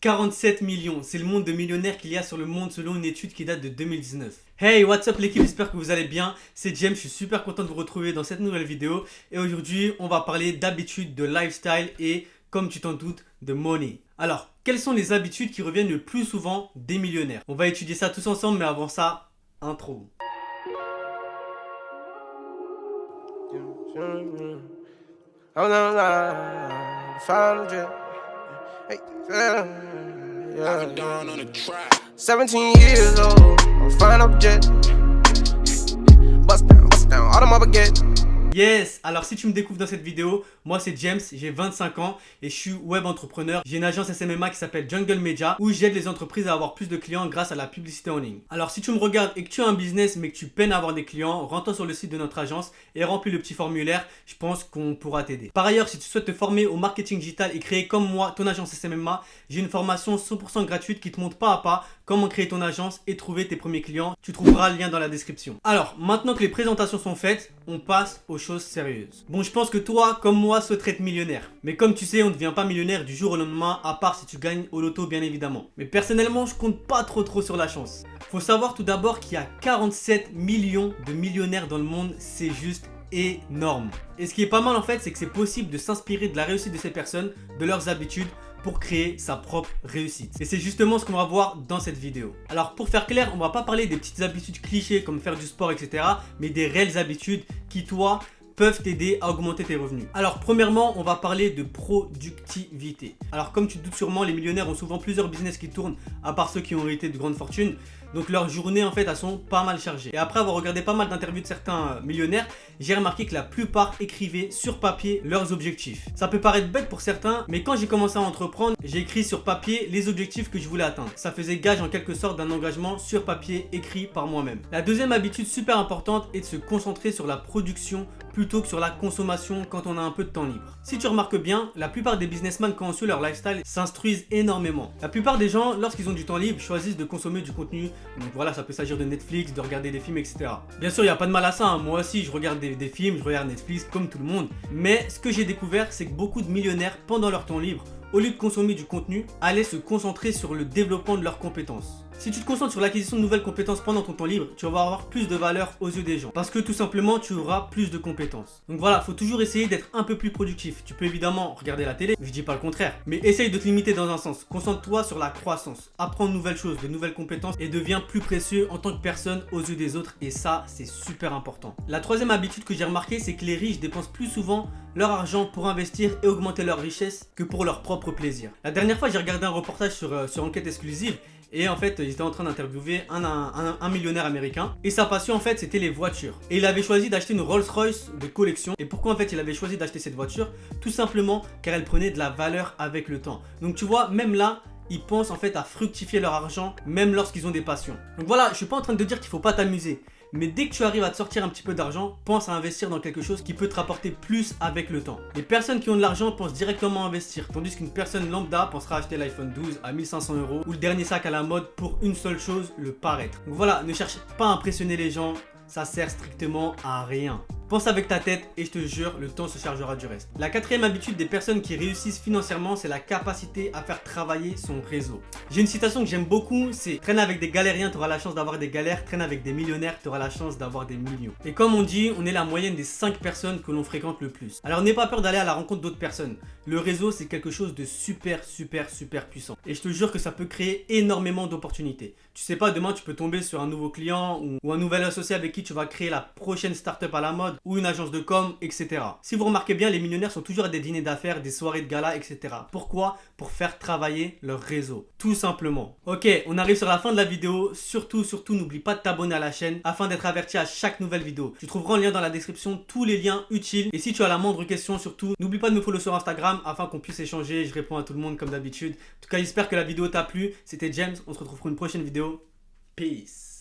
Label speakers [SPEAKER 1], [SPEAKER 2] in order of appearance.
[SPEAKER 1] 47 millions, c'est le nombre de millionnaires qu'il y a sur le monde selon une étude qui date de 2019. Hey, what's up l'équipe, j'espère que vous allez bien. C'est James, je suis super content de vous retrouver dans cette nouvelle vidéo. Et aujourd'hui, on va parler d'habitudes, de lifestyle et, comme tu t'en doutes, de money. Alors, quelles sont les habitudes qui reviennent le plus souvent des millionnaires? On va étudier ça tous ensemble, mais avant ça, intro.
[SPEAKER 2] I'm not lying, found a jet. Hey, yeah. 17 years old, I'm flying up jet. Bust down, all of my baguette.
[SPEAKER 1] Yes, alors si tu me découvres dans cette vidéo, moi c'est James, j'ai 25 ans et je suis web entrepreneur. J'ai une agence SMMA qui s'appelle Jungle Media où j'aide les entreprises à avoir plus de clients grâce à la publicité en ligne. Alors si tu me regardes et que tu as un business mais que tu peines à avoir des clients, rentre sur le site de notre agence et remplis le petit formulaire, je pense qu'on pourra t'aider. Par ailleurs, si tu souhaites te former au marketing digital et créer comme moi ton agence SMMA, j'ai une formation 100% gratuite qui te montre pas à pas comment créer ton agence et trouver tes premiers clients. Tu trouveras le lien dans la description. Alors, maintenant que les présentations sont faites, on passe aux choses sérieuses. Bon, je pense que toi, comme moi, souhaiterais être millionnaire. Mais comme tu sais, on ne devient pas millionnaire du jour au lendemain, à part si tu gagnes au loto, bien évidemment. Mais personnellement, je compte pas trop sur la chance. Faut savoir tout d'abord qu'il y a 47 millions de millionnaires dans le monde, c'est juste énorme. Et ce qui est pas mal en fait, c'est que c'est possible de s'inspirer de la réussite de ces personnes, de leurs habitudes, pour créer sa propre réussite. Et c'est justement ce qu'on va voir dans cette vidéo. Alors pour faire clair, on va pas parler des petites habitudes clichés comme faire du sport, etc. mais des réelles habitudes qui, toi, peuvent t'aider à augmenter tes revenus. Alors premièrement, on va parler de productivité. Alors comme tu te doutes sûrement, les millionnaires ont souvent plusieurs business qui tournent, à part ceux qui ont hérité de grandes fortunes. Donc leurs journées en fait elles sont pas mal chargées. Et après avoir regardé pas mal d'interviews de certains millionnaires, j'ai remarqué que la plupart écrivaient sur papier leurs objectifs. Ça peut paraître bête pour certains, mais quand j'ai commencé à entreprendre, j'ai écrit sur papier les objectifs que je voulais atteindre. Ça faisait gage en quelque sorte d'un engagement sur papier écrit par moi-même. La deuxième habitude super importante est de se concentrer sur la production plutôt que sur la consommation quand on a un peu de temps libre. Si tu remarques bien, la plupart des businessmen quand on suit leur lifestyle s'instruisent énormément. La plupart des gens, lorsqu'ils ont du temps libre, choisissent de consommer du contenu. Donc voilà, ça peut s'agir de Netflix, de regarder des films, etc. Bien sûr, il n'y a pas de mal à ça, hein. Moi aussi, je regarde des films, je regarde Netflix comme tout le monde. Mais ce que j'ai découvert, c'est que beaucoup de millionnaires, pendant leur temps libre, au lieu de consommer du contenu, allaient se concentrer sur le développement de leurs compétences. Si tu te concentres sur l'acquisition de nouvelles compétences pendant ton temps libre, tu vas avoir plus de valeur aux yeux des gens. Parce que tout simplement, tu auras plus de compétences. Donc voilà, il faut toujours essayer d'être un peu plus productif. Tu peux évidemment regarder la télé, je dis pas le contraire. Mais essaye de te limiter dans un sens. Concentre-toi sur la croissance. Apprends de nouvelles choses, de nouvelles compétences et deviens plus précieux en tant que personne aux yeux des autres. Et ça, c'est super important. La troisième habitude que j'ai remarqué, c'est que les riches dépensent plus souvent leur argent pour investir et augmenter leur richesse que pour leur propre plaisir. La dernière fois, j'ai regardé un reportage sur Enquête Exclusive. Et en fait, ils étaient en train d'interviewer un millionnaire américain. Et sa passion, en fait, c'était les voitures. Et il avait choisi d'acheter une Rolls-Royce de collection. Et pourquoi, en fait, il avait choisi d'acheter cette voiture? Tout simplement car elle prenait de la valeur avec le temps. Donc, tu vois, même là, ils pensent en fait à fructifier leur argent, même lorsqu'ils ont des passions. Donc voilà, je suis pas en train de te dire qu'il faut pas t'amuser. Mais dès que tu arrives à te sortir un petit peu d'argent, pense à investir dans quelque chose qui peut te rapporter plus avec le temps. Les personnes qui ont de l'argent pensent directement à investir, tandis qu'une personne lambda pensera acheter l'iPhone 12 à 1500 € ou le dernier sac à la mode pour une seule chose, le paraître. Donc voilà, ne cherche pas à impressionner les gens, ça sert strictement à rien. Pense avec ta tête et je te jure, le temps se chargera du reste. La quatrième habitude des personnes qui réussissent financièrement, c'est la capacité à faire travailler son réseau. J'ai une citation que j'aime beaucoup, c'est: traîne avec des galériens, tu auras la chance d'avoir des galères, traîne avec des millionnaires, tu auras la chance d'avoir des millions. Et comme on dit, on est la moyenne des 5 personnes que l'on fréquente le plus. Alors n'aie pas peur d'aller à la rencontre d'autres personnes. Le réseau, c'est quelque chose de super puissant. Et je te jure que ça peut créer énormément d'opportunités. Tu sais pas, demain tu peux tomber sur un nouveau client ou un nouvel associé avec qui tu vas créer la prochaine startup à la mode ou une agence de com, etc. Si vous remarquez bien, les millionnaires sont toujours à des dîners d'affaires, des soirées de gala, etc. Pourquoi? Pour faire travailler leur réseau. Tout simplement. Ok, on arrive sur la fin de la vidéo. Surtout, n'oublie pas de t'abonner à la chaîne afin d'être averti à chaque nouvelle vidéo. Tu trouveras en lien dans la description tous les liens utiles. Et si tu as la moindre question, surtout, n'oublie pas de me follow sur Instagram afin qu'on puisse échanger. Je réponds à tout le monde comme d'habitude. En tout cas, j'espère que la vidéo t'a plu. C'était James. On se retrouve pour une prochaine vidéo. Peace.